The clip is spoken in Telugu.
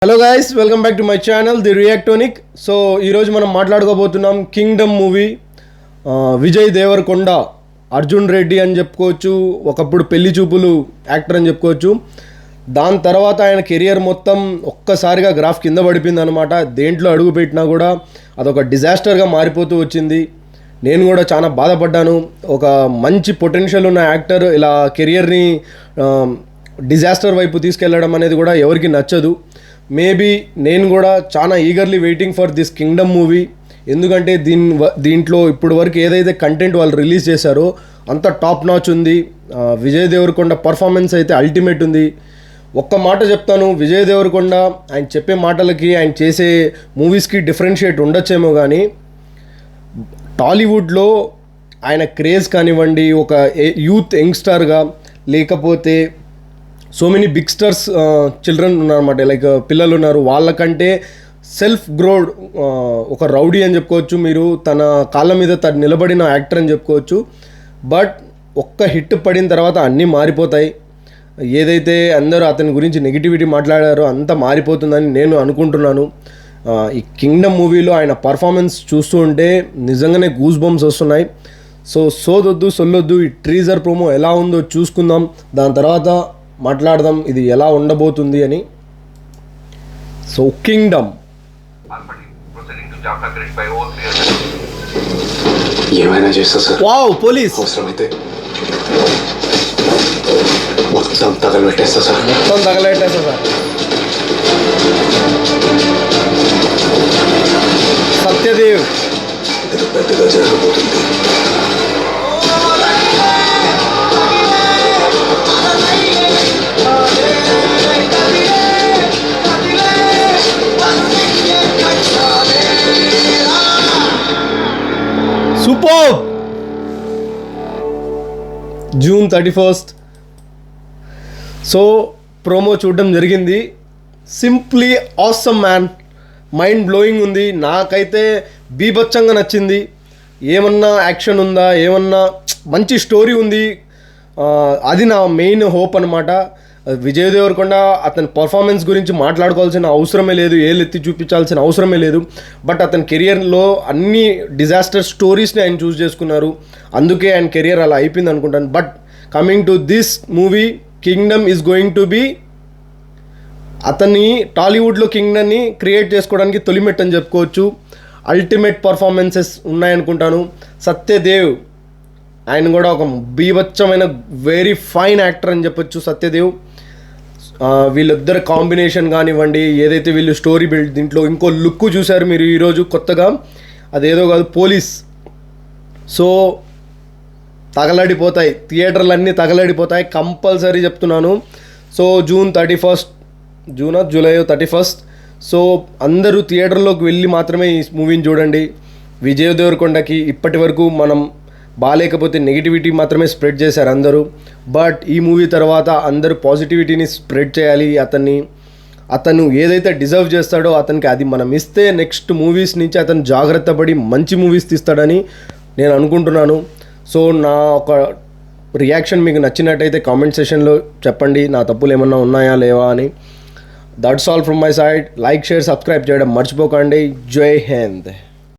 Hello guys, welcome back to my channel the reactonic. So ఈరోజు మనం మాట్లాడుకోబోతున్నాం కింగ్డమ్ మూవీ. విజయ్ దేవరకొండ, అర్జున్ రెడ్డి అని చెప్పుకోవచ్చు, ఒకప్పుడు పెళ్లి చూపులు యాక్టర్ అని చెప్పుకోవచ్చు. దాని తర్వాత ఆయన కెరియర్ మొత్తం ఒక్కసారిగా గ్రాఫ్ కింద పడిపోయింది అనమాట. దేంట్లో అడుగు పెట్టినా కూడా అదొక డిజాస్టర్గా మారిపోతూ వచ్చింది. నేను కూడా చాలా బాధపడ్డాను. ఒక మంచి పొటెన్షియల్ ఉన్న యాక్టర్ ఇలా కెరియర్ని డిజాస్టర్ వైపు తీసుకెళ్ళడం అనేది కూడా ఎవరికి నచ్చదు. మేబీ నేను కూడా చాలా eagerly waiting for this Kingdom movie. ఎందుకంటే దీంట్లో ఇప్పుడు వరకు ఏదైతే కంటెంట్ వాళ్ళు రిలీజ్ చేశారో అంత టాప్ నాచ్ ఉంది. విజయ్ దేవరకొండ పర్ఫార్మెన్స్ అయితే అల్టిమేట్ ఉంది. ఒక్క మాట చెప్తాను, విజయ్ దేవరకొండ ఆయన చెప్పే మాటలకి ఆయన చేసే మూవీస్కి డిఫరెన్షియేట్ ఉండొచ్చేమో, కానీ టాలీవుడ్లో ఆయన క్రేజ్ కానివ్వండి, ఒక యూత్ యంగ్స్టార్గా, లేకపోతే so many big stars children ఉన్నారన్నమాట, లైక్ పిల్లలు ఉన్నారు, వాళ్ళకంటే సెల్ఫ్ గ్రోడ్ ఒక రౌడీ అని చెప్పుకోవచ్చు. మీరు తన కాళ్ళ మీద నిలబడిన యాక్టర్ అని చెప్పుకోవచ్చు. బట్ ఒక్క హిట్ పడిన తర్వాత అన్నీ మారిపోతాయి. ఏదైతే అందరూ అతని గురించి నెగిటివిటీ మాట్లాడారో అంతా మారిపోతుందని నేను అనుకుంటున్నాను. ఈ కింగ్డమ్ మూవీలో ఆయన పర్ఫార్మెన్స్ చూస్తూ ఉంటే నిజంగానే గూస్ బంప్స్ వస్తున్నాయి. సోదొద్దు సొల్లొద్దు, ఈ ట్రీజర్ ప్రోమో ఎలా ఉందో చూసుకుందాం, దాని తర్వాత మాట్లాడదాం ఇది ఎలా ఉండబోతుంది అని. సో కింగ్డమ్ ఏమైనా చేస్తా సార్. వావ్, పోలీస్ అవసరమైతే మొత్తం తగలబెట్టేస్తా సార్. సార్. సత్యదేవ్ ఇది పెద్దగా జరగబోతుంది. సూపర్. జూన్ 31. సో ప్రోమో చూడడం జరిగింది. Simply awesome man, mind blowing ఉంది. నాకైతే బీభత్సంగా నచ్చింది. ఏమన్నా యాక్షన్ ఉందా, ఏమన్నా మంచి స్టోరీ ఉంది, అది నా మెయిన్ హోప్ అనమాట. విజయ్ దేవరకొండ అతని పర్ఫార్మెన్స్ గురించి మాట్లాడుకోవాల్సిన అవసరమే లేదు, ఏలెత్తి చూపించాల్సిన అవసరమే లేదు. బట్ అతని కెరియర్లో అన్ని డిజాస్టర్ స్టోరీస్ని ఆయన చూస్ చేసుకున్నారు, అందుకే ఆయన కెరియర్ అలా అయిపోయింది అనుకుంటాను. But coming to this movie, kingdom is going to be అతన్ని టాలీవుడ్లో కింగ్డమ్ని క్రియేట్ చేసుకోవడానికి తొలిమెట్ అని చెప్పుకోవచ్చు. Ultimate performances ఉన్నాయనుకుంటాను. సత్యదేవ్ ఆయన కూడా ఒక బీభత్సమైన వెరీ ఫైన్ యాక్టర్ అని చెప్పొచ్చు సత్యదేవ్. వీళ్ళిద్దరు కాంబినేషన్ కానివ్వండి, ఏదైతే వీళ్ళు స్టోరీ బిల్డ్, దీంట్లో ఇంకో లుక్ చూశారు మీరు ఈరోజు కొత్తగా, అదేదో కాదు పోలీస్. సో తగలడిపోతాయి, థియేటర్లన్నీ తగలడిపోతాయి కంపల్సరీ చెప్తున్నాను. So June 31, July 31. సో అందరూ థియేటర్లోకి వెళ్ళి మాత్రమే ఈ మూవీని చూడండి. విజయ్ దేవరకొండకి ఇప్పటి వరకు మనం బాగాలేకపోతే నెగిటివిటీ మాత్రమే స్ప్రెడ్ చేశారు అందరూ. బట్ ఈ మూవీ తర్వాత అందరూ పాజిటివిటీని స్ప్రెడ్ చేయాలి. అతను ఏదైతే డిజర్వ్ చేస్తాడో అతనికి అది మనం ఇస్తే నెక్స్ట్ మూవీస్ నుంచి అతను జాగ్రత్త పడి మంచి మూవీస్ తీస్తాడని నేను అనుకుంటున్నాను. సో నా ఒక రియాక్షన్ మీకు నచ్చినట్టయితే కామెంట్ సెషన్లో చెప్పండి, నా తప్పులు ఏమన్నా ఉన్నాయా లేవా అని. That's all from my side. Like, share, subscribe చేయడం మర్చిపోకండి. జై హింద్.